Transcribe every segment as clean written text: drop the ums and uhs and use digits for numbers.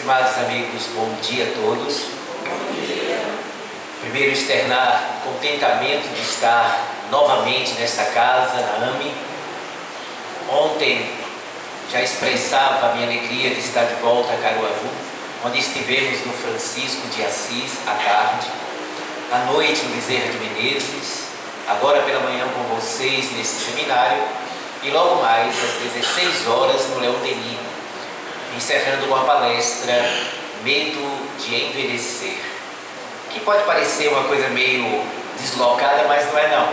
Estimados amigos, bom dia a todos. Bom dia. Primeiro, externar contentamento de estar novamente nesta casa, na AME. Ontem já expressava a minha alegria de estar de volta a Caruaru, onde estivemos no Francisco de Assis à tarde, à noite no Bezerra de Menezes, agora pela manhã com vocês nesse seminário e logo mais às 16 horas no Leão Denis, encerrando uma palestra Medo de Envelhecer, que pode parecer uma coisa meio deslocada, mas não é não.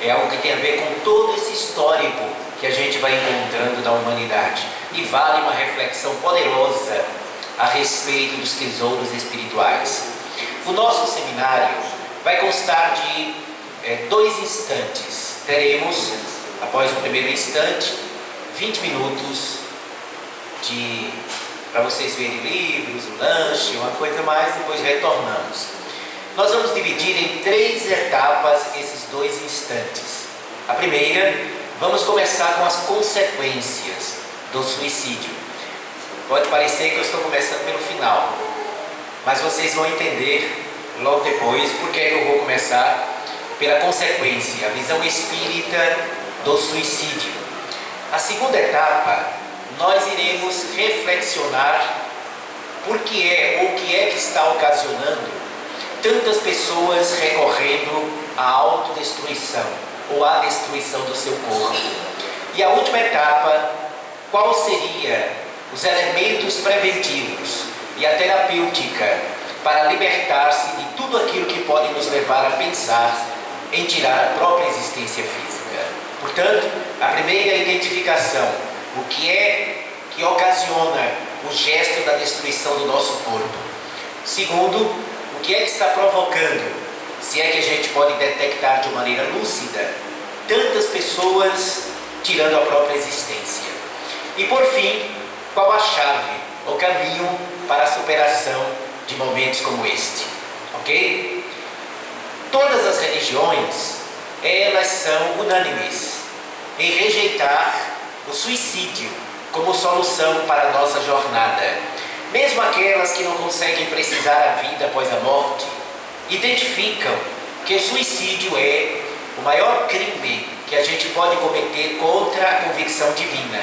É algo que tem a ver com todo esse histórico que a gente vai encontrando na humanidade. E vale uma reflexão poderosa a respeito dos tesouros espirituais. O nosso seminário vai constar de 2 instantes. Teremos, após o primeiro instante, 20 minutos para vocês verem livros, o lanche, uma coisa mais, depois retornamos. Nós vamos dividir em 3 etapas esses 2 instantes. A primeira, vamos começar com as consequências do suicídio. Pode parecer que eu estou começando pelo final, mas vocês vão entender logo depois porque eu vou começar pela consequência, a visão espírita do suicídio. A segunda etapa, nós iremos reflexionar o que é que está ocasionando tantas pessoas recorrendo à autodestruição ou à destruição do seu corpo. E a última etapa, qual seria os elementos preventivos e a terapêutica para libertar-se de tudo aquilo que pode nos levar a pensar em tirar a própria existência física. Portanto, a primeira identificação, o que é que ocasiona o gesto da destruição do nosso corpo. Segundo, o que é que está provocando, se é que a gente pode detectar de maneira lúcida, tantas pessoas tirando a própria existência. E por fim, qual a chave, o caminho para a superação de momentos como este. Ok? Todas as religiões, elas são unânimes em rejeitar o suicídio como solução para a nossa jornada. Mesmo aquelas que não conseguem precisar a vida após a morte, identificam que o suicídio é o maior crime que a gente pode cometer contra a convicção divina,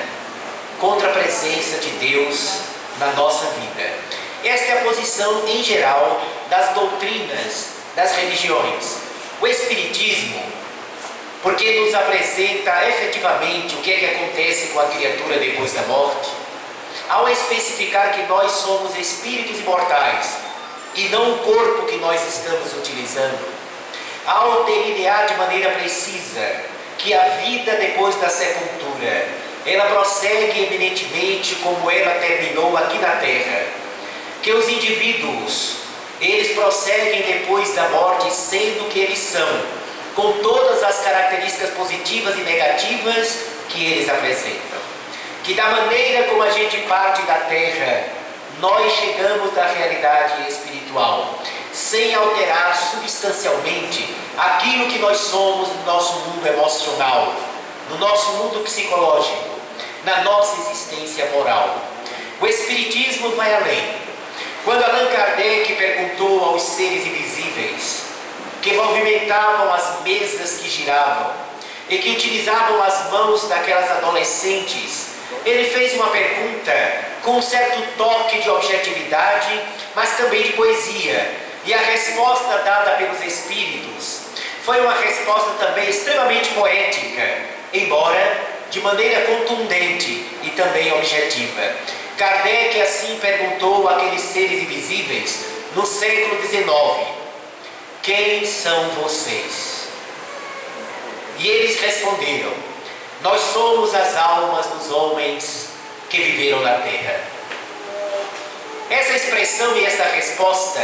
contra a presença de Deus na nossa vida. Esta é a posição em geral das doutrinas das religiões. O Espiritismo, porque nos apresenta efetivamente o que é que acontece com a criatura depois da morte, ao especificar que nós somos espíritos imortais e não o corpo que nós estamos utilizando, ao delinear de maneira precisa que a vida depois da sepultura, ela prossegue eminentemente como ela terminou aqui na Terra, que os indivíduos, eles prosseguem depois da morte sendo o que eles são, com todas as características positivas e negativas que eles apresentam. Que da maneira como a gente parte da Terra, nós chegamos da realidade espiritual, sem alterar substancialmente aquilo que nós somos no nosso mundo emocional, no nosso mundo psicológico, na nossa existência moral. O Espiritismo vai além. Quando Allan Kardec perguntou aos seres invisíveis, que movimentavam as mesas que giravam e que utilizavam as mãos daquelas adolescentes, ele fez uma pergunta com um certo toque de objetividade, mas também de poesia. E a resposta dada pelos espíritos foi uma resposta também extremamente poética, embora de maneira contundente e também objetiva. Kardec assim perguntou àqueles seres invisíveis no século XIX: quem são vocês? E eles responderam: nós somos as almas dos homens que viveram na Terra. Essa expressão e esta resposta,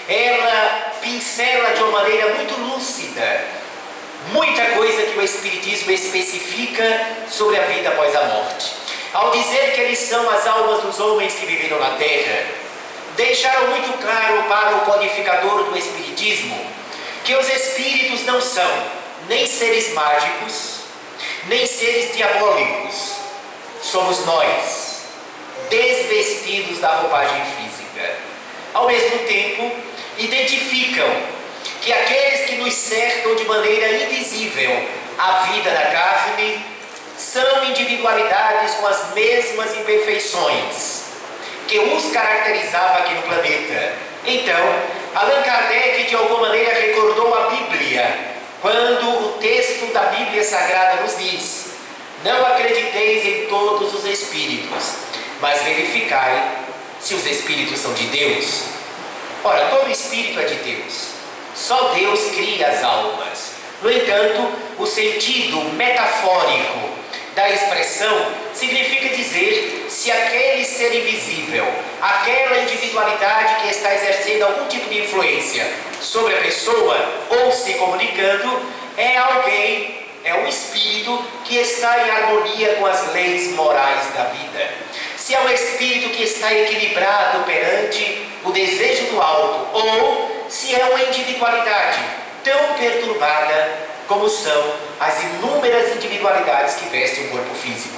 ela pincela de uma maneira muito lúcida muita coisa que o Espiritismo especifica sobre a vida após a morte. Ao dizer que eles são as almas dos homens que viveram na Terra, deixaram muito claro para o codificador do Espiritismo que os espíritos não são nem seres mágicos, nem seres diabólicos. Somos nós, desvestidos desprovidos da roupagem física. Ao mesmo tempo, identificam que aqueles que nos cercam de maneira invisível a vida da carne são individualidades com as mesmas imperfeições que os caracterizava aqui no planeta. Então, Allan Kardec de alguma maneira recordou a Bíblia, quando o texto da Bíblia Sagrada nos diz: não acrediteis em todos os espíritos, mas verificai se os espíritos são de Deus. Ora, todo espírito é de Deus. Só Deus cria as almas. No entanto, o sentido metafórico da expressão significa dizer se aquele ser invisível, aquela individualidade que está exercendo algum tipo de influência sobre a pessoa ou se comunicando, é alguém, é um espírito que está em harmonia com as leis morais da vida. Se é um espírito que está equilibrado perante o desejo do alto, ou se é uma individualidade tão perturbada como são as inúmeras individualidades que vestem o corpo físico.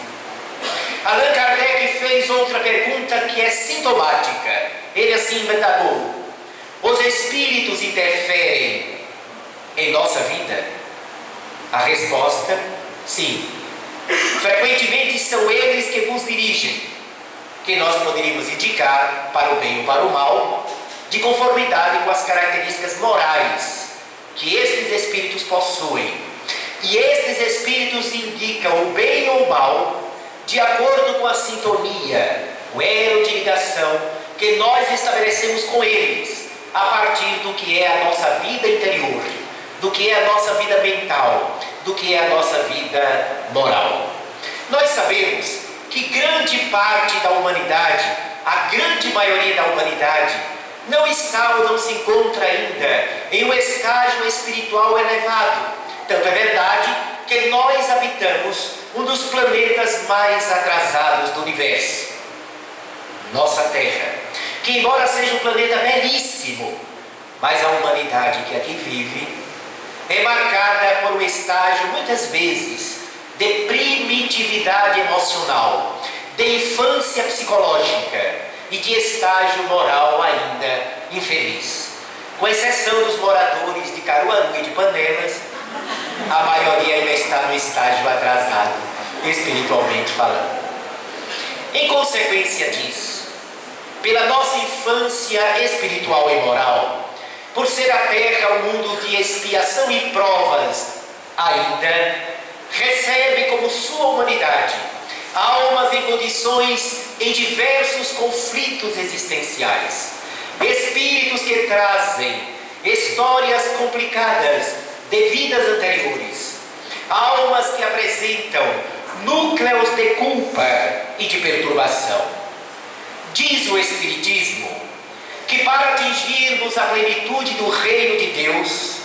Allan Kardec fez outra pergunta que é sintomática. Ele assim indagou: os espíritos interferem em nossa vida? A resposta: sim. Frequentemente são eles que vos dirigem, que nós poderíamos indicar para o bem ou para o mal, de conformidade com as características morais que estes espíritos possuem. E estes espíritos indicam o bem ou o mal de acordo com a sintonia, o elo de ligação que nós estabelecemos com eles, a partir do que é a nossa vida interior, do que é a nossa vida mental, do que é a nossa vida moral. Nós sabemos que grande parte da humanidade, a grande maioria da humanidade, não está ou não se encontra ainda em um estágio espiritual elevado. Tanto é verdade que nós habitamos um dos planetas mais atrasados do universo, nossa Terra, que embora seja um planeta belíssimo, mas a humanidade que aqui vive é marcada por um estágio muitas vezes de primitividade emocional, de infância psicológica e de estágio moral ainda infeliz. Com exceção dos moradores de Caruaru e de Panelas, a maioria ainda está no estágio atrasado, espiritualmente falando. Em consequência disso, pela nossa infância espiritual e moral, por ser a Terra um mundo de expiação e provas, ainda recebe como sua humanidade almas em condições em diversos conflitos existenciais, espíritos que trazem histórias complicadas de vidas anteriores, almas que apresentam núcleos de culpa e de perturbação. Diz o Espiritismo que para atingirmos a plenitude do reino de Deus,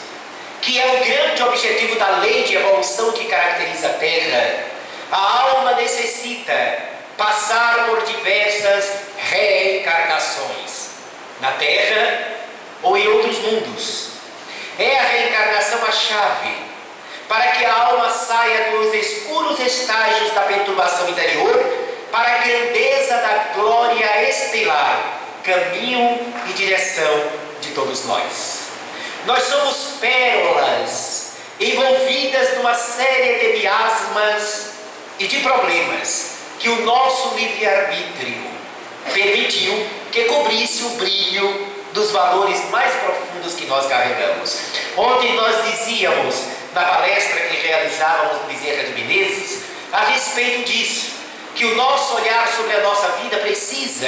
que é o grande objetivo da lei de evolução que caracteriza a Terra, a alma necessita passar por diversas reencarnações, na Terra ou em outros mundos. É a reencarnação a chave para que a alma saia dos escuros estágios da perturbação interior para a grandeza da glória estelar, caminho e direção de todos nós. Nós somos pérolas envolvidas numa série de miasmas e de problemas que o nosso livre-arbítrio permitiu que cobrisse o brilho dos valores mais profundos que nós carregamos. Ontem nós dizíamos, na palestra que realizávamos no Bezerra de Menezes, a respeito disso, que o nosso olhar sobre a nossa vida precisa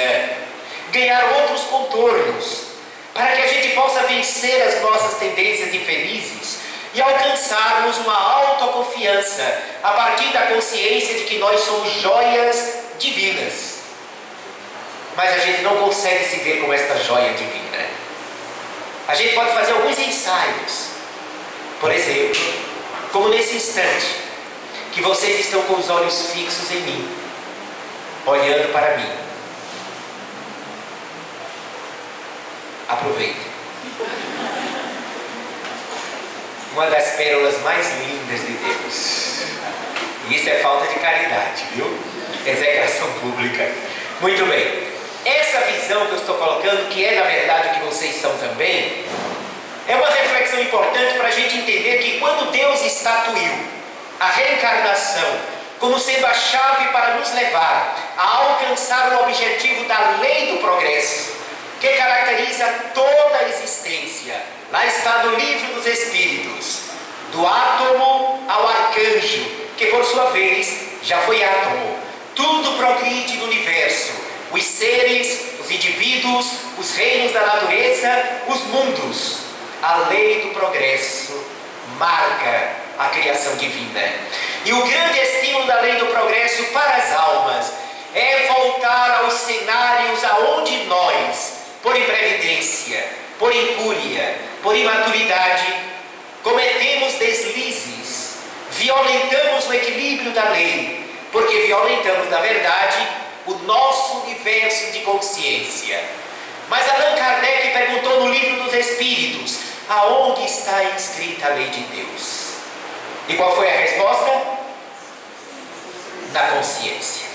ganhar outros contornos, para que a gente possa vencer as nossas tendências infelizes e alcançarmos uma autoconfiança a partir da consciência de que nós somos joias divinas. Mas a gente não consegue se ver como esta joia divina. A gente pode fazer alguns ensaios. Por exemplo, como nesse instante, que vocês estão com os olhos fixos em mim, olhando para mim. Aproveitem. Uma das pérolas mais lindas de Deus. E isso é falta de caridade, viu? Execração pública. Muito bem. reflexão que eu estou colocando, que é na verdade o que vocês são também, é uma reflexão importante para a gente entender que quando Deus estatuiu a reencarnação como sendo a chave para nos levar a alcançar o objetivo da lei do progresso, que caracteriza toda a existência, lá está no livro dos Espíritos, do átomo ao arcanjo, que por sua vez já foi átomo. Tudo progride no universo, os seres, os indivíduos, os reinos da natureza, os mundos. A lei do progresso marca a criação divina. E o grande estímulo da lei do progresso para as almas é voltar aos cenários aonde nós, por imprevidência, por incúria, por imaturidade, cometemos deslizes, violentamos o equilíbrio da lei, porque violentamos, na verdade, o nosso universo de consciência. Mas Allan Kardec perguntou no livro dos Espíritos, aonde está inscrita a lei de Deus? E qual foi a resposta? Na consciência.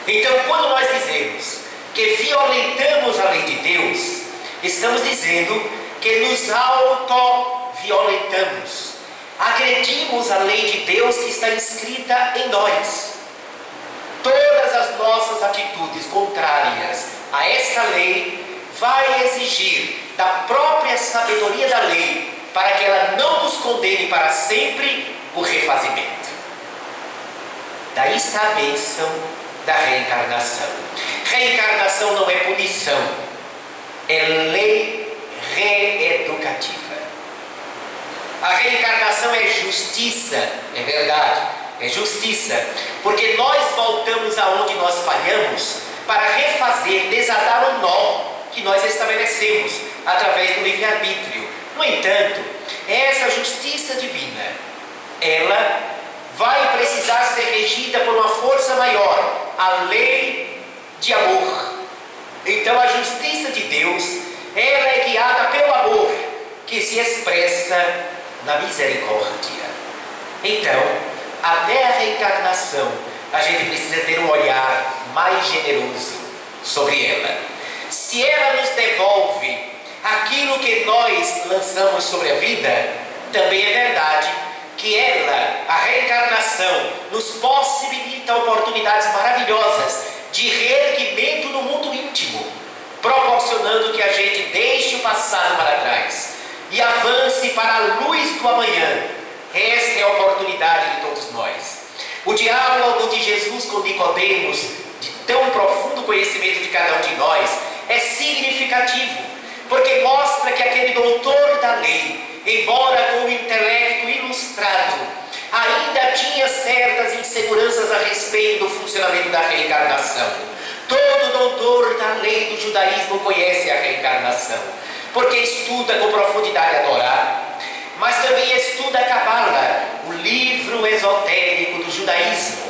Então, quando nós dizemos que violentamos a lei de Deus, estamos dizendo que nos auto-violentamos, agredimos a lei de Deus que está inscrita em nós. Todas as nossas atitudes contrárias a esta lei vai exigir da própria sabedoria da lei para que ela não nos condene para sempre o refazimento. Daí está a bênção da reencarnação. Reencarnação não é punição, é lei reeducativa. A reencarnação é justiça, é verdade, é justiça, porque nós voltamos aonde nós falhamos para refazer, desatar o nó que nós estabelecemos através do livre-arbítrio. No entanto, essa justiça divina, ela vai precisar ser regida por uma força maior, a lei de amor. Então a justiça de Deus, ela é guiada pelo amor, que se expressa na misericórdia. Então, até a reencarnação, a gente precisa ter um olhar mais generoso sobre ela. Se ela nos devolve aquilo que nós lançamos sobre a vida, também é verdade que ela, a reencarnação, nos possibilita oportunidades maravilhosas de reerguimento no mundo íntimo, proporcionando que a gente deixe o passado para trás e avance para a luz do amanhã. Esta é a oportunidade de todos nós. O diálogo de Jesus com Nicodemos, de tão profundo conhecimento de cada um de nós, é significativo, porque mostra que aquele doutor da lei, embora com o intelecto ilustrado, ainda tinha certas inseguranças a respeito do funcionamento da reencarnação. Todo doutor da lei do judaísmo conhece a reencarnação, porque estuda com profundidade a Torá, mas também estuda a Cabala, o livro esotérico do judaísmo.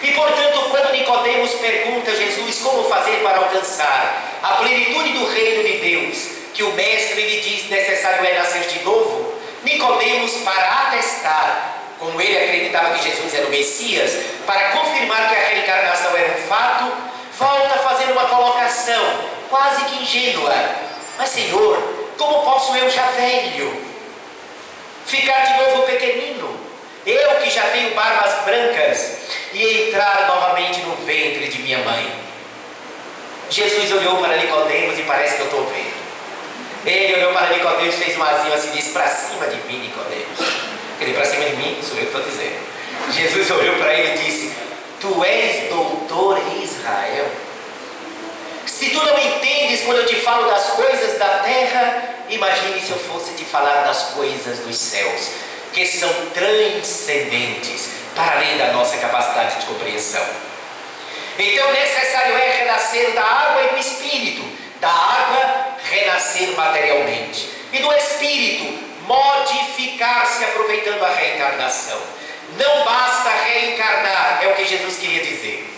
E portanto, quando Nicodemos pergunta a Jesus como fazer para alcançar a plenitude do reino de Deus, que o mestre lhe diz necessário é nascer de novo, Nicodemos, para atestar como ele acreditava que Jesus era o Messias, para confirmar que a reencarnação era um fato, volta a fazer uma colocação quase que ingênua: mas Senhor, como posso eu já velho ficar de novo pequenino, eu que já tenho barbas brancas, e entrar novamente no ventre de minha mãe? Jesus olhou para Nicodemos, e parece que eu estou vendo. Ele olhou para Nicodemos, fez um azinho assim, disse: para cima de mim, Nicodemos. Quer dizer, para cima de mim, sou eu que estou dizendo. Jesus olhou para ele e disse: tu és doutor em Israel. Se tu não entendes quando eu te falo das coisas da terra, imagine se eu fosse te falar das coisas dos céus, que são transcendentes, para além da nossa capacidade de compreensão. Então necessário é renascer da água e do Espírito. Da água, renascer materialmente, e do Espírito, modificar-se aproveitando a reencarnação. Não basta reencarnar, é o que Jesus queria dizer.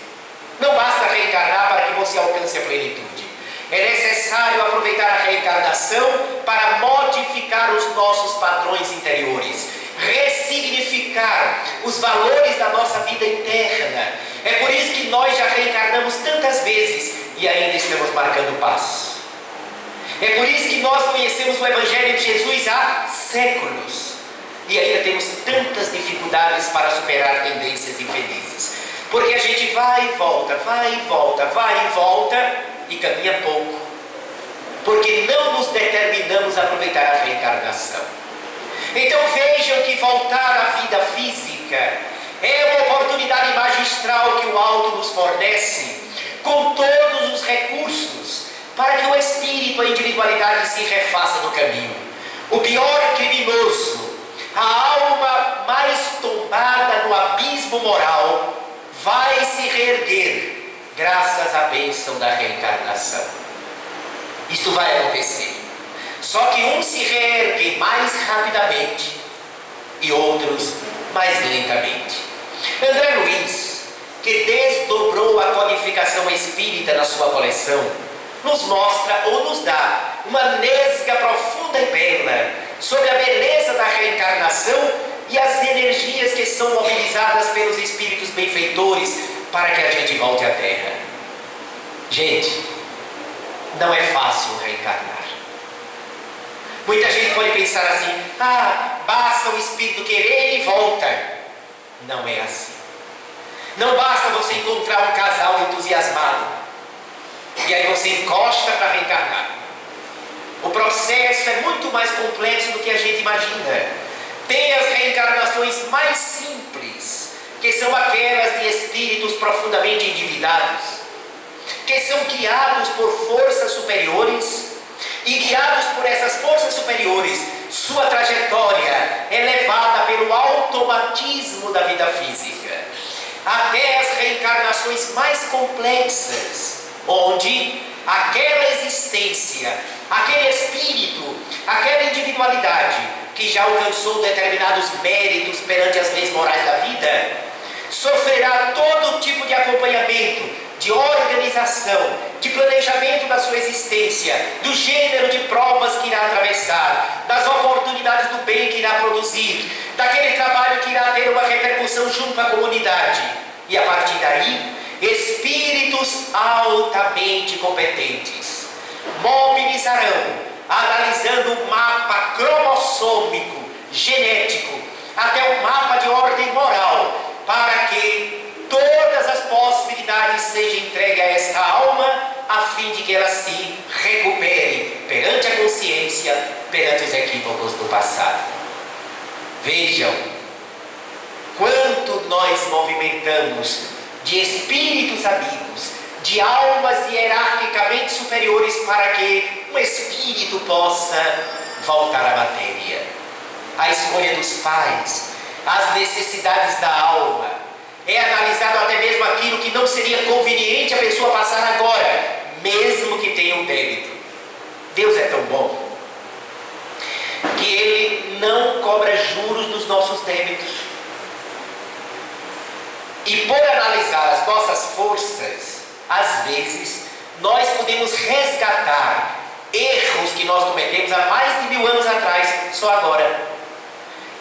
Não basta reencarnar para que você alcance a plenitude. É necessário aproveitar a reencarnação para modificar os nossos padrões interiores, ressignificar os valores da nossa vida interna. É por isso que nós já reencarnamos tantas vezes e ainda estamos marcando passo. É por isso que nós conhecemos o Evangelho de Jesus há séculos e ainda temos tantas dificuldades para superar tendências infelizes. Porque a gente vai e volta, vai e volta, vai e volta e caminha pouco. Porque não nos determinamos a aproveitar a reencarnação. Então vejam que voltar à vida física é uma oportunidade magistral que o alto nos fornece, com todos os recursos, para que o espírito, a individualidade se refaça no caminho. O pior criminoso, a alma mais tombada no abismo moral, vai se reerguer graças à bênção da reencarnação. Isso vai acontecer. Só que uns se reerguem mais rapidamente e outros mais lentamente. André Luiz, que desdobrou a codificação espírita na sua coleção, nos mostra ou nos dá uma nesga profunda e bela sobre a beleza da reencarnação e as energias que são mobilizadas pelos espíritos benfeitores para que a gente volte à Terra. Gente, não é fácil reencarnar. Muita gente pode pensar assim: basta o espírito querer e volta. Não é assim. Não basta você encontrar um casal entusiasmado e aí você encosta para reencarnar. O processo é muito mais complexo do que a gente imagina. Tem as reencarnações mais simples, que são aquelas de espíritos profundamente endividados, que são guiados por forças superiores, e guiados por essas forças superiores, sua trajetória é levada pelo automatismo da vida física, até as reencarnações mais complexas, onde aquela existência, aquele espírito, aquela individualidade que já alcançou determinados méritos perante as leis morais da vida, sofrerá todo tipo de acompanhamento, de organização, de planejamento da sua existência, do gênero de provas que irá atravessar, das oportunidades do bem que irá produzir, daquele trabalho que irá ter uma repercussão junto à comunidade. E a partir daí, espíritos altamente competentes mobilizarão, analisando o mapa cromossômico, genético, até o mapa de ordem moral, para que todas as possibilidades sejam entregues a esta alma, a fim de que ela se recupere perante a consciência, perante os equívocos do passado. Vejam quanto nós movimentamos de espíritos amigos, de almas hierarquicamente superiores, para que um espírito possa voltar à matéria. A escolha dos pais, as necessidades da alma, é analisado até mesmo aquilo que não seria conveniente a pessoa passar agora, mesmo que tenha um débito. Deus é tão bom que Ele não cobra juros dos nossos débitos. E por analisar as nossas forças, às vezes, nós podemos resgatar erros que nós cometemos há mais de 1000 anos atrás, só agora.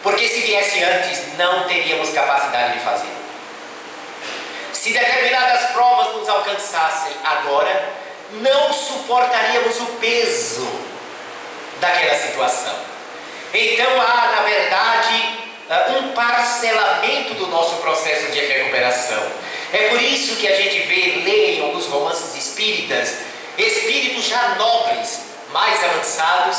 Porque se viesse antes, não teríamos capacidade de fazer. Se determinadas provas nos alcançassem agora, não suportaríamos o peso daquela situação. Então há, na verdade, um parcelamento do nosso processo de recuperação. É por isso que a gente lê em alguns romances espíritas, espíritos já nobres, mais avançados,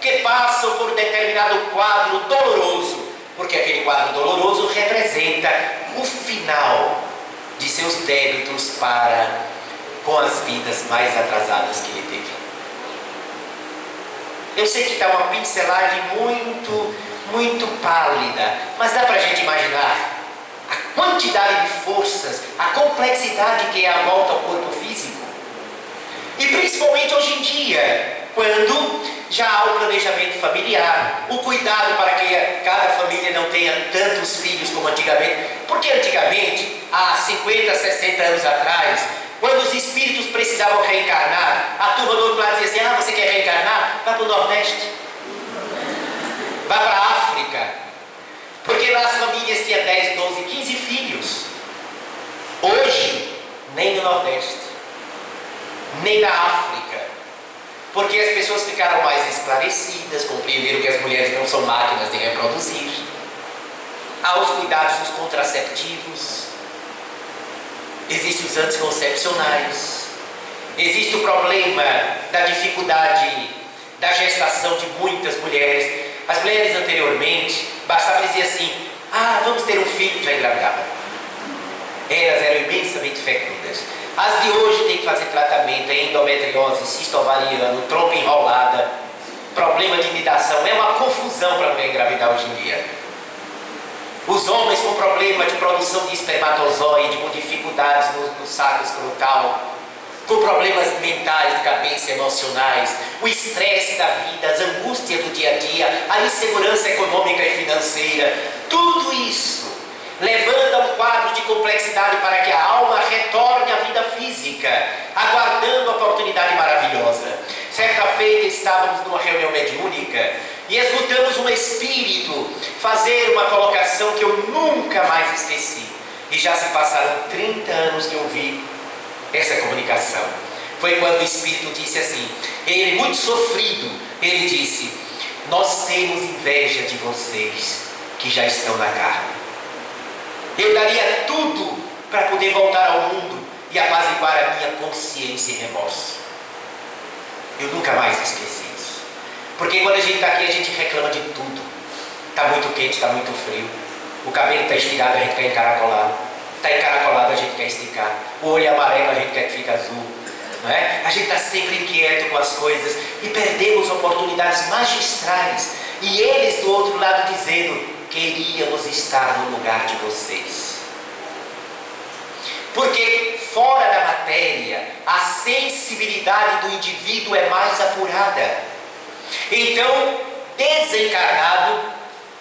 que passam por determinado quadro doloroso, porque aquele quadro doloroso representa o final de seus débitos para com as vidas mais atrasadas que ele teve. Eu sei que está uma pincelagem muito pálida, mas dá para a gente imaginar a quantidade de forças, a complexidade que é a volta ao corpo físico. E principalmente hoje em dia, quando já há o planejamento familiar, o cuidado para que cada família não tenha tantos filhos como antigamente. Porque antigamente, há 50, 60 anos atrás, quando os espíritos precisavam reencarnar, a turma do outro lado dizia assim: você quer reencarnar? Vá para o Nordeste, vá para a África, Porque lá as famílias tinham 10, 12, 15 filhos. Hoje, nem no Nordeste, nem na África, porque as pessoas ficaram mais esclarecidas, compreenderam que as mulheres não são máquinas de reproduzir. Há os cuidados dos contraceptivos, existem os anticoncepcionais, existe o problema da dificuldade da gestação de muitas mulheres. As mulheres anteriormente, bastava dizer assim: vamos ter um filho, já engravidavam. Elas eram imensamente fecundas. As de hoje têm que fazer tratamento, endometriose, cisto ovariano, trompa enrolada, problema de nidação. É uma confusão para a mulher engravidar hoje em dia. Os homens com problema de produção de espermatozoide, com dificuldades no saco escrotal, com problemas mentais, de cabeça, emocionais, o estresse da vida, as angústias do dia a dia, a insegurança econômica e financeira, tudo isso levando a um quadro de complexidade para que a alma retorne à vida física, aguardando a oportunidade maravilhosa. Certa feita estávamos numa reunião mediúnica e escutamos um espírito fazer uma colocação que eu nunca mais esqueci. E já se passaram 30 anos que eu ouvi essa comunicação. Foi quando o espírito disse assim, ele muito sofrido, ele disse: nós temos inveja de vocês que já estão na carne. Eu daria tudo para poder voltar ao mundo e apaziguar a minha consciência e remorso. Eu nunca mais esqueci isso. Porque quando a gente está aqui, a gente reclama de tudo. Está muito quente, está muito frio. O cabelo está estirado, a gente quer encaracolar. Está encaracolado, a gente quer esticar. O olho é amarelo, a gente quer que fique azul. Não é? A gente está sempre inquieto com as coisas e perdemos oportunidades magistrais. E eles do outro lado dizendo: queríamos estar no lugar de vocês. Porque fora da matéria, a sensibilidade do indivíduo é mais apurada. Então, desencarnado,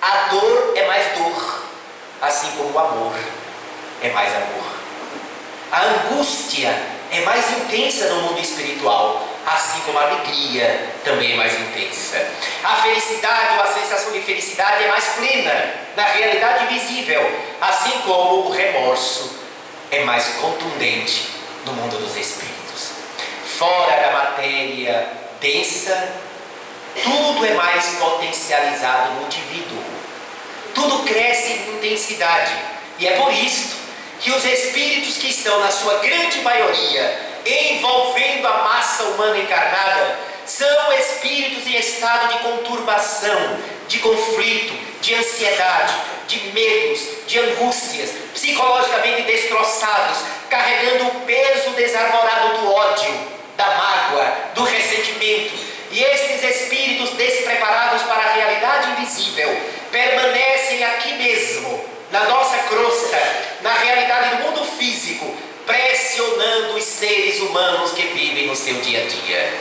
a dor é mais dor, assim como o amor é mais amor. A angústia é mais intensa no mundo espiritual, assim como a alegria também é mais intensa. A felicidade ou a sensação de felicidade é mais plena na realidade visível, assim como o remorso é mais contundente no mundo dos espíritos. Fora da matéria densa, tudo é mais potencializado no indivíduo. Tudo cresce em intensidade. E é por isso que os espíritos que estão na sua grande maioria envolvendo a massa humana encarnada são espíritos em estado de conturbação, de conflito, de ansiedade, de medos, de angústias, psicologicamente destroçados, carregando o peso desarvorado do ódio, da mágoa, do ressentimento. E estes espíritos despreparados para a realidade invisível permanecem aqui mesmo, na nossa crosta, na realidade do mundo físico, pressionando os seres humanos que vivem no seu dia a dia.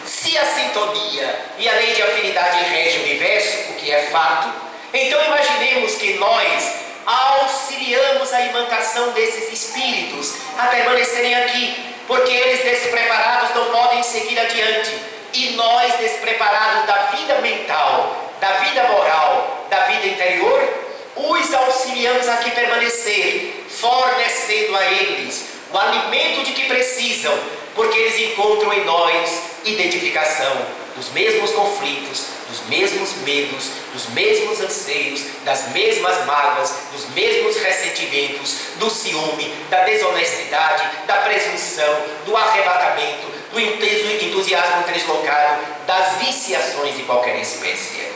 Se a sintonia e a lei de afinidade regem o universo, o que é fato, então imaginemos que nós auxiliamos a imantação desses espíritos a permanecerem aqui, porque eles despreparados não podem seguir adiante, e nós despreparados da vida mental, da vida moral, da vida interior, os auxiliamos aqui permanecer, fornecendo a eles o alimento de que precisam, porque eles encontram em nós identificação dos mesmos conflitos, dos mesmos medos, dos mesmos anseios, das mesmas mágoas, dos mesmos ressentimentos, do ciúme, da desonestidade, da presunção, do arrebatamento, do entusiasmo deslocado, das viciações de qualquer espécie.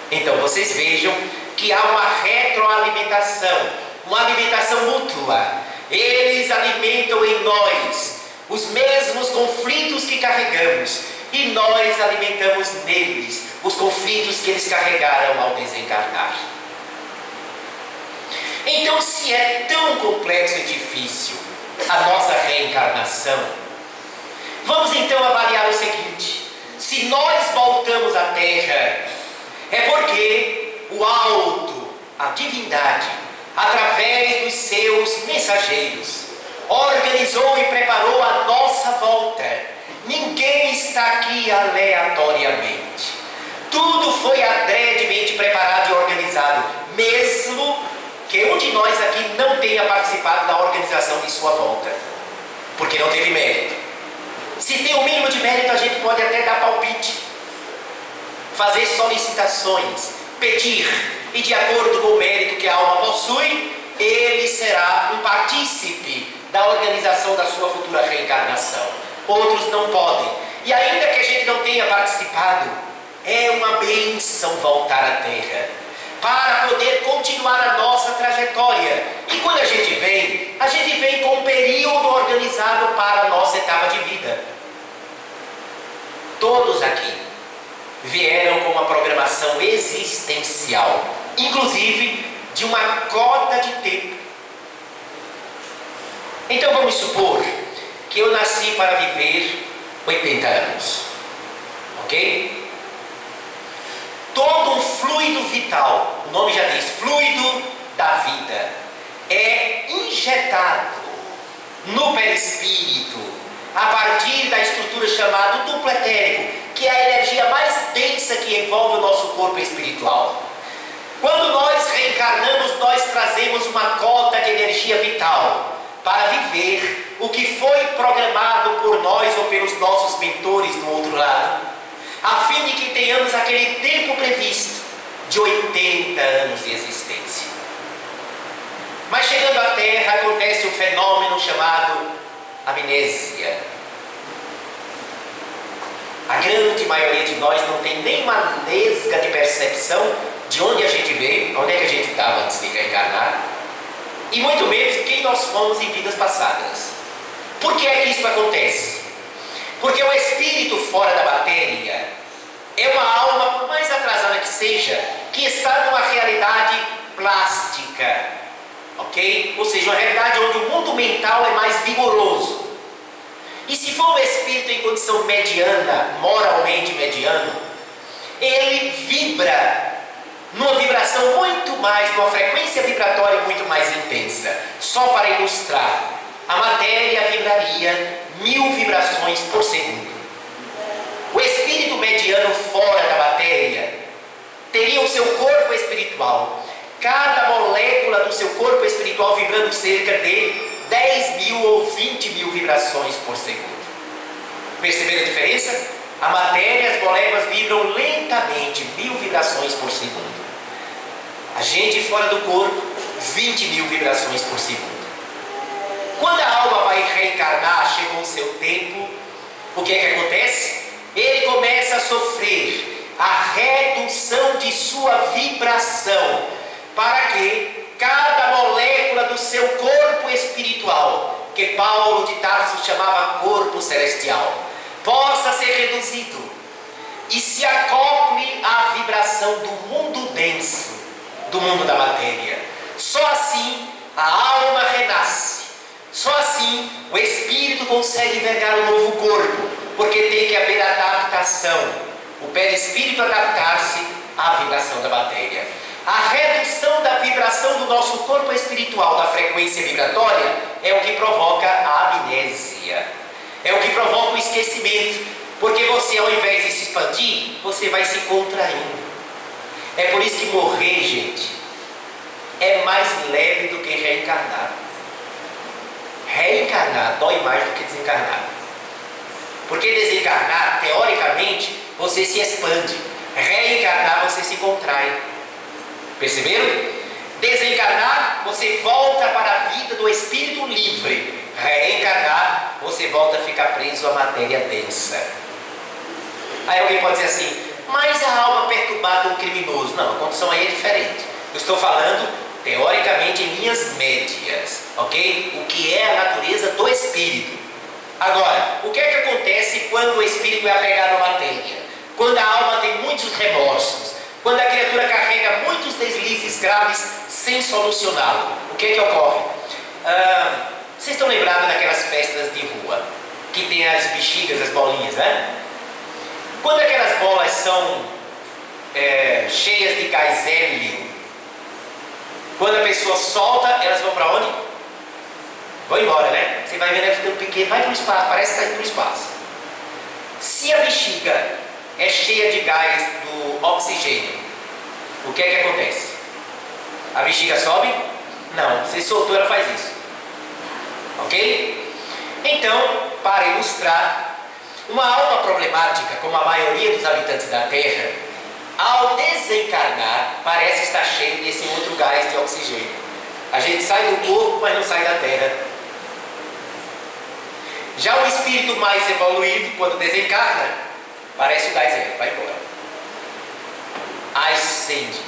Então vocês vejam que há uma retroalimentação, uma alimentação mútua. Eles alimentam em nós os mesmos conflitos que carregamos, e nós alimentamos neles os conflitos que eles carregaram ao desencarnar. Então, se é tão complexo e difícil a nossa reencarnação, vamos então avaliar o seguinte: se nós voltamos à Terra, é porque o alto, a divindade, através dos seus mensageiros, organizou e preparou a nossa volta. Ninguém está aqui aleatoriamente. Tudo foi adredemente preparado e organizado organizado, mesmo que um de nós aqui não tenha participado da organização de sua volta, porque não teve mérito. Se tem o mínimo de mérito, a gente pode até dar palpite, fazer solicitações, pedir, e de acordo com o mérito que a alma possui, ele será um partícipe da organização da sua futura reencarnação. Outros não podem. E ainda que a gente não tenha participado, é uma bênção voltar à Terra, para poder continuar a nossa trajetória. E quando a gente vem com um período organizado para a nossa etapa de vida. Todos aqui vieram com uma programação existencial, inclusive de uma cota de tempo. Então vamos supor que eu nasci para viver 80 anos, ok? Todo um fluido vital, o nome já diz, fluido da vida, é injetado no perispírito a partir da estrutura chamada duplo etérico, que é a energia mais densa que envolve o nosso corpo espiritual. Quando nós reencarnamos, nós trazemos uma cota de energia vital para viver o que foi programado por nós ou pelos nossos mentores do outro lado, a fim de que tenhamos aquele tempo previsto de 80 anos de existência. Mas chegando à Terra, acontece um fenômeno chamado amnésia. A grande maioria de nós não tem nem uma nesga de percepção de onde a gente veio, onde é que a gente estava antes de reencarnar, e muito menos quem nós fomos em vidas passadas. Por que é que isso acontece? Porque o espírito fora da matéria é uma alma, por mais atrasada que seja, que está numa realidade plástica, ok? Ou seja, uma realidade onde o mundo mental é mais vigoroso. E se for um espírito em condição mediana, moralmente mediano, ele vibra numa vibração muito mais, numa frequência vibratória muito mais intensa. Só para ilustrar, a matéria vibraria 1000 vibrações por segundo. O espírito mediano fora da matéria teria o seu corpo espiritual, cada molécula do seu corpo espiritual vibrando cerca de 10.000 ou 20.000 vibrações por segundo. Perceberam a diferença? A matéria, as moléculas vibram lentamente, 1000 vibrações por segundo. A gente fora do corpo, 20.000 vibrações por segundo. Quando a alma vai reencarnar, chegou o seu tempo, o que é que acontece? Ele começa a sofrer a redução de sua vibração, para que cada molécula do seu corpo espiritual, que Paulo de Tarso chamava corpo celestial, possa ser reduzido e se acople à vibração do mundo denso, do mundo da matéria. Só assim a alma renasce, só assim o espírito consegue envergar um novo corpo, porque tem que haver adaptação, o perispírito adaptar-se à vibração da matéria. A redução da vibração do nosso corpo espiritual, da frequência vibratória, é o que provoca a amnésia, é o que provoca o esquecimento, porque você, ao invés de se expandir, você vai se contraindo. É por isso que morrer, gente, é mais leve do que reencarnar. Reencarnar dói mais do que desencarnar, porque desencarnar, teoricamente, você se expande, reencarnar você se contrai. Perceberam? Desencarnar, você volta para a vida do espírito livre. Reencarnar, você volta a ficar preso à matéria densa. Aí alguém pode dizer assim, mas a alma perturbada é um criminoso. Não, a condição aí é diferente. Eu estou falando, teoricamente, em linhas médias, ok? O que é a natureza do espírito. Agora, o que é que acontece quando o espírito é apegado à matéria? Quando a alma tem muitos remorsos, quando a criatura carrega muitos deslizes graves sem solucioná-lo, o que é que ocorre? Vocês estão lembrados daquelas festas de rua, que tem as bexigas, as bolinhas, né? Quando aquelas bolas são cheias de gás hélio, quando a pessoa solta, elas vão para onde? Vão embora, né? Você vai vendo ela ficando pequena, vai para o espaço, parece que está indo para o espaço. Se a bexiga é cheia de gás do oxigênio, o que é que acontece? A bexiga sobe? Não. Se soltou, ela faz isso. Ok? Então, para ilustrar, uma alma problemática, como a maioria dos habitantes da Terra, ao desencarnar, parece estar cheio desse outro gás de oxigênio. A gente sai do corpo, mas não sai da Terra. Já o espírito mais evoluído, quando desencarna, parece o gás vai embora. Ascende.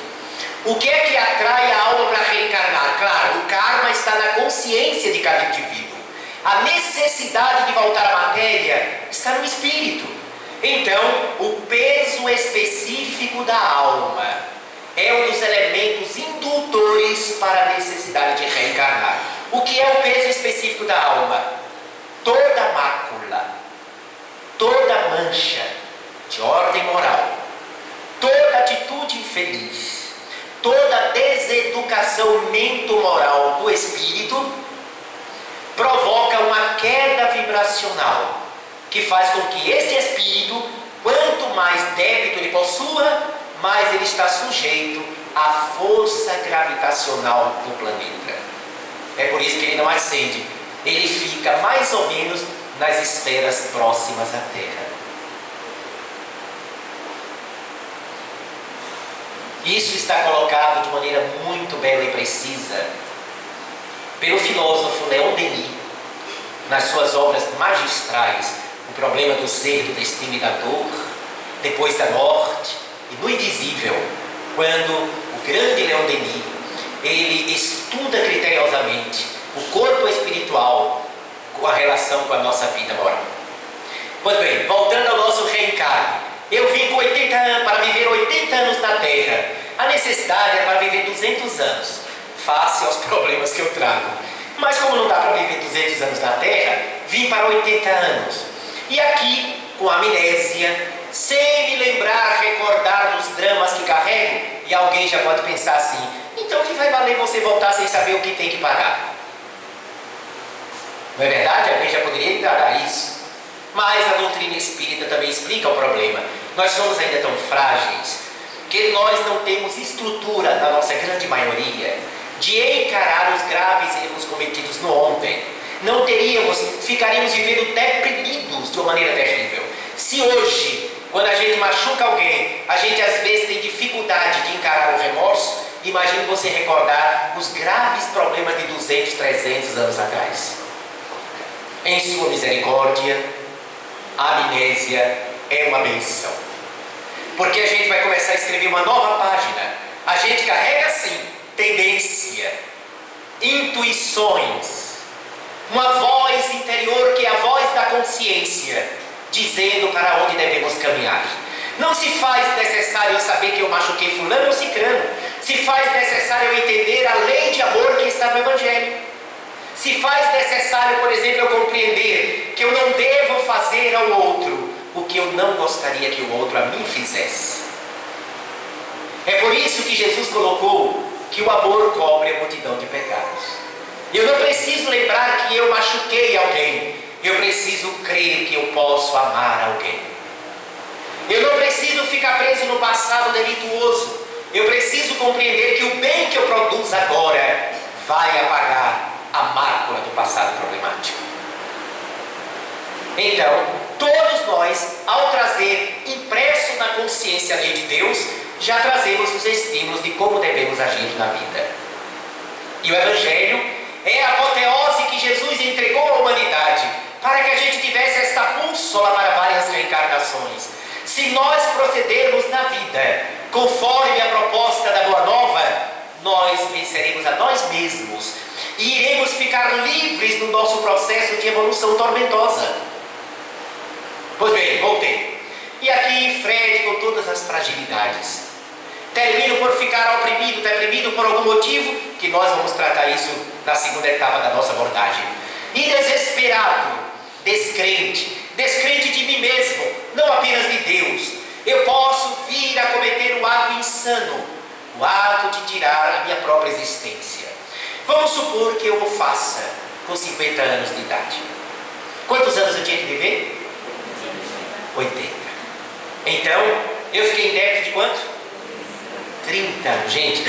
O que é que atrai a alma para reencarnar? Claro, o karma está na consciência de cada indivíduo. A necessidade de voltar à matéria está no espírito. Então, o peso específico da alma é um dos elementos indutores para a necessidade de reencarnar. O que é o peso específico da alma? Toda mácula, toda mancha de ordem moral, toda atitude infeliz, toda deseducação mental-moral do espírito provoca uma queda vibracional que faz com que este espírito, quanto mais débito ele possua, mais ele está sujeito à força gravitacional do planeta. É por isso que ele não ascende, ele fica mais ou menos nas esferas próximas à Terra. Isso está colocado de maneira muito bela e precisa pelo filósofo Leon Denis, nas suas obras magistrais, O Problema do Ser, do Destino e da Dor, Depois da Morte e No Indizível, quando o grande Leon Denis, ele estuda criteriosamente o corpo espiritual com a relação com a nossa vida moral. Pois bem, voltando ao nosso reencarne, eu vim com 80 anos para viver 80 anos na Terra. A necessidade era para viver 200 anos, face aos problemas que eu trago. Mas como não dá para viver 200 anos na Terra, vim para 80 anos. E aqui, com amnésia, sem me lembrar, recordar dos dramas que carrego, e alguém já pode pensar assim: então o que vai valer você voltar sem saber o que tem que pagar? Não é verdade? Alguém já poderia encarar isso. Mas a doutrina espírita também explica o problema. Nós somos ainda tão frágeis que nós não temos estrutura, na nossa grande maioria, de encarar os graves erros cometidos no ontem. Não teríamos, ficaríamos vivendo deprimidos de uma maneira terrível. Se hoje, quando a gente machuca alguém, a gente às vezes tem dificuldade de encarar o remorso, imagine você recordar os graves problemas de 200, 300 anos atrás. Em sua misericórdia, a amnésia é uma benção. Porque a gente vai começar a escrever uma nova página. A gente carrega sim tendência, intuições, uma voz interior que é a voz da consciência, dizendo para onde devemos caminhar. Não se faz necessário saber que eu machuquei fulano ou cicrano. Se faz necessário eu entender a lei de amor que está no Evangelho. Se faz necessário, por exemplo, eu compreender que eu não devo fazer ao outro o que eu não gostaria que o outro a mim fizesse. É por isso que Jesus colocou que o amor cobre a multidão de pecados. Eu não preciso lembrar que eu machuquei alguém. Eu preciso crer que eu posso amar alguém. Eu não preciso ficar preso no passado delituoso. Eu preciso compreender que o bem que eu produzo agora vai apagar a mácula do passado problemático. Então, todos nós, ao trazer impresso na consciência a lei de Deus, já trazemos os estímulos de como devemos agir na vida. E o Evangelho é a apoteose que Jesus entregou à humanidade, para que a gente tivesse esta bússola para várias reencarnações. Se nós procedermos na vida conforme a proposta da Boa Nova, nós venceremos a nós mesmos e iremos ficar livres do nosso processo de evolução tormentosa. Pois bem, voltei. E aqui Fred, com todas as fragilidades, termino por ficar oprimido, deprimido por algum motivo, que nós vamos tratar isso na segunda etapa da nossa abordagem. E desesperado, descrente de mim mesmo, não apenas de Deus. Eu posso vir a cometer um ato insano, o ato de tirar a minha própria existência. Vamos supor que eu o faça com 50 anos de idade. Quantos anos eu tinha que viver? 80. Então, eu fiquei em débito de quanto? 30 anos. Gente,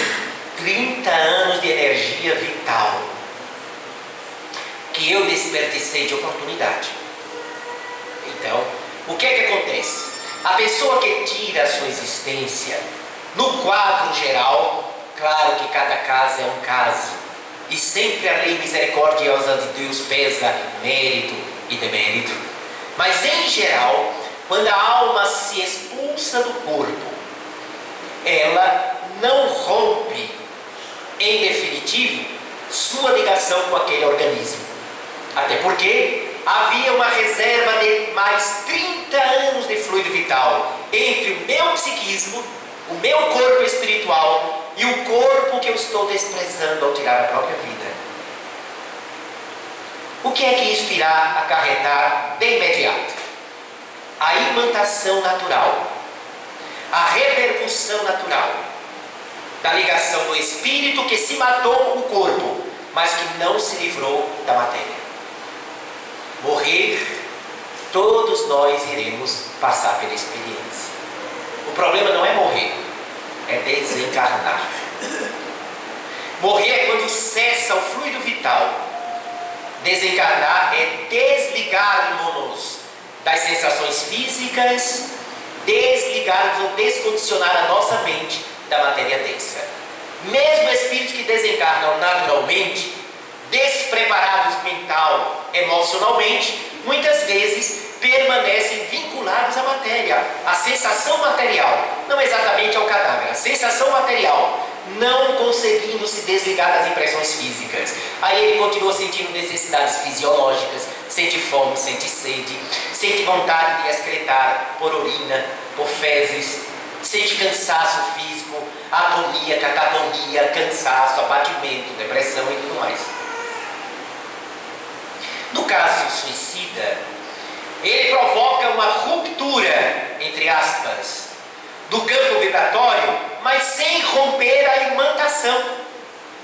30 anos de energia vital que eu desperdicei de oportunidade. Então, o que é que acontece? A pessoa que tira a sua existência, no quadro geral, claro que cada caso é um caso, e sempre a lei misericordiosa de Deus pesa mérito e demérito, mas em geral, quando a alma se expulsa do corpo, ela não rompe, em definitivo, sua ligação com aquele organismo. Até porque havia uma reserva de mais 30 anos de fluido vital entre o meu psiquismo, o meu corpo espiritual e o corpo que eu estou desprezando ao tirar a própria vida. O que é que isso irá acarretar de imediato? A imantação natural, a repercussão natural da ligação do espírito que se matou o corpo, mas que não se livrou da matéria. Morrer, todos nós iremos passar pela experiência. O problema não é morrer, é desencarnar. Morrer é quando cessa o fluido vital. Desencarnar é desligar-nos das sensações físicas, desligar-nos ou descondicionar a nossa mente da matéria densa. Mesmo espíritos que desencarnam naturalmente, despreparados mental, emocionalmente, muitas vezes permanecem vinculados à matéria, à sensação material, não exatamente ao cadáver, a sensação material, não conseguindo se desligar das impressões físicas. Aí ele continua sentindo necessidades fisiológicas, sente fome, sente sede, sente vontade de excretar por urina, por fezes, sente cansaço físico, atonia, catatonia, cansaço, abatimento, depressão e tudo mais. No caso suicida, ele provoca uma ruptura, entre aspas, do campo vibratório, mas sem romper a imantação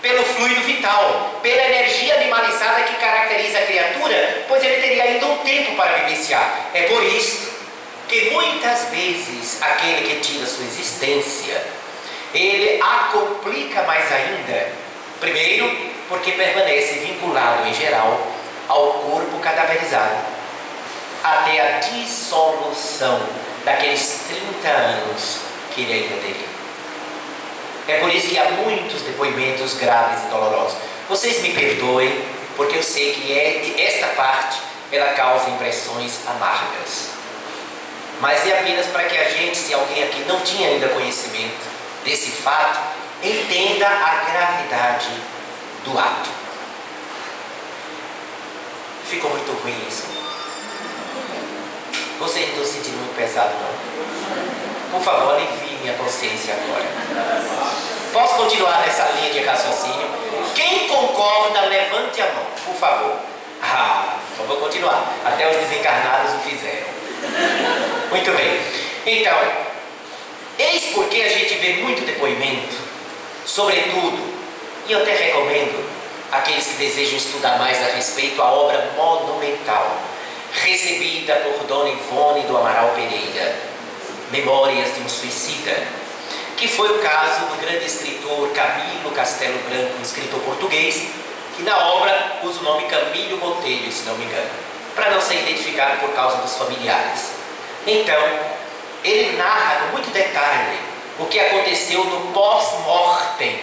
pelo fluido vital, pela energia animalizada que caracteriza a criatura, pois ele teria ainda um tempo para vivenciar. É por isso que muitas vezes aquele que tira sua existência, ele a complica mais ainda. Primeiro, porque permanece vinculado em geral ao corpo cadaverizado, até a dissolução daqueles 30 anos que ele ainda teria. É por isso que há muitos depoimentos graves e dolorosos. Vocês me perdoem, porque eu sei que esta parte ela causa impressões amargas. Mas é apenas para que a gente, se alguém aqui não tinha ainda conhecimento desse fato, entenda a gravidade do ato. Ficou muito ruim isso? Vocês não estão se sentindo muito pesado, não? Por favor, alivie minha consciência agora. Posso continuar nessa linha de raciocínio? Quem concorda, levante a mão, por favor. Então vou continuar. Até os desencarnados o fizeram. Muito bem. Então, eis porque a gente vê muito depoimento, sobretudo, e eu até recomendo aqueles que desejam estudar mais a respeito, a obra monumental recebida por Dona Ivone do Amaral Pereira, Memórias de um Suicida, que foi o caso do grande escritor Camilo Castelo Branco, um escritor português, que na obra usa o nome Camilo Botelho, se não me engano, para não ser identificado por causa dos familiares. Então, ele narra com muito detalhe o que aconteceu no pós-mortem,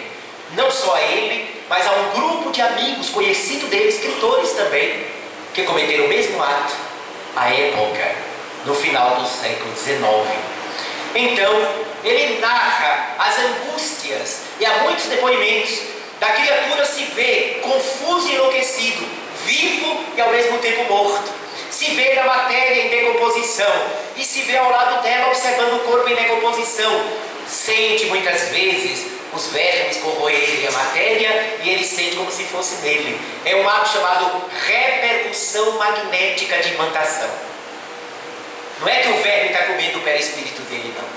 não só a ele, mas a um grupo de amigos conhecidos dele, escritores também, que cometeram o mesmo ato à época, no final do século XIX. Então, ele narra as angústias e há muitos depoimentos da criatura se vê confuso e enlouquecido, vivo e ao mesmo tempo morto. Se vê na matéria em decomposição e se vê ao lado dela observando o corpo em decomposição. Sente muitas vezes os vermes corroerem a matéria e ele sente como se fosse nele. É um ato chamado repercussão magnética de imantação. Não é que o verme está comendo o perispírito dele, não.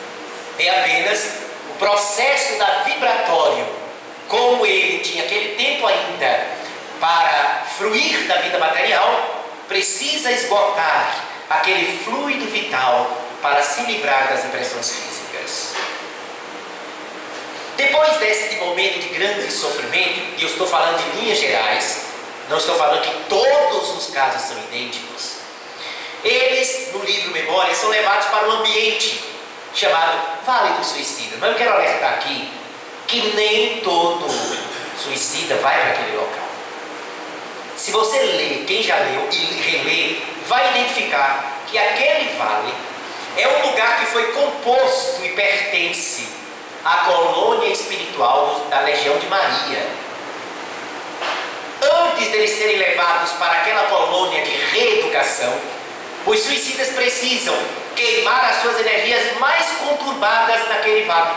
É apenas o processo da vibratório. Como ele tinha aquele tempo ainda para fruir da vida material, precisa esgotar aquele fluido vital para se livrar das impressões físicas. Depois desse momento de grande sofrimento, e eu estou falando de linhas gerais, não estou falando que todos os casos são idênticos, eles, no livro Memórias, são levados para um ambiente chamado Vale do Suicida. Mas eu quero alertar aqui que nem todo suicida vai para aquele local. Se você ler, quem já leu e reler, vai identificar que aquele vale é um lugar que foi composto e pertence à colônia espiritual da Legião de Maria. Antes deles serem levados para aquela colônia de reeducação, os suicidas precisam queimar as suas energias mais conturbadas naquele vale.